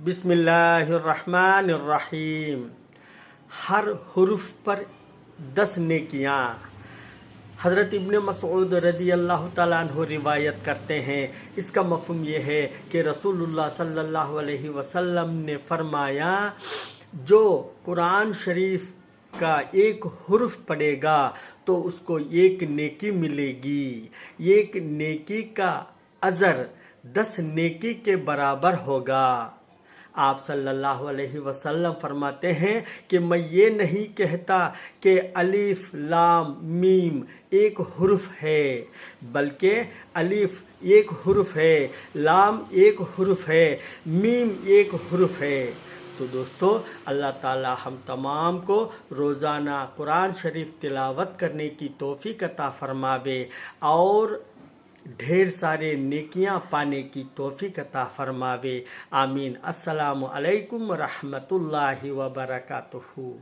बिस्मिल्लाहिर्रहमानिर्रहीम। हर हुर्फ पर 10 नेकियाँ। हज़रत इब्न मसऊद रदी अल्लाह ताला अन्हु रिवायत करते हैं। इसका मफ़हूम ये है कि रसूलुल्लाह सल्लल्लाहु अलैहि वसल्लम ने फरमाया, जो कुरान शरीफ का एक हुर्फ पढ़ेगा तो उसको एक नेकी मिलेगी। एक नेकी का अजर 10 नेकी के बराबर होगा। आप सल्लल्लाहु अलैहि वसल्लम फरमाते हैं कि मैं ये नहीं कहता कि अलिफ लाम मीम एक हुर्फ है, बल्कि अलिफ एक हुर्फ है, लाम एक हुर्फ है, मीम एक हुर्फ है। तो दोस्तों, अल्लाह ताला हम तमाम को रोज़ाना कुरान शरीफ तिलावत करने की तौफीक अता फरमावे और ढेर सारे नेकियां पाने की तौफीक अता फरमावे। आमीन। अस्सलामु अलैकुम रहमतुल्लाहि व बरकातुहू।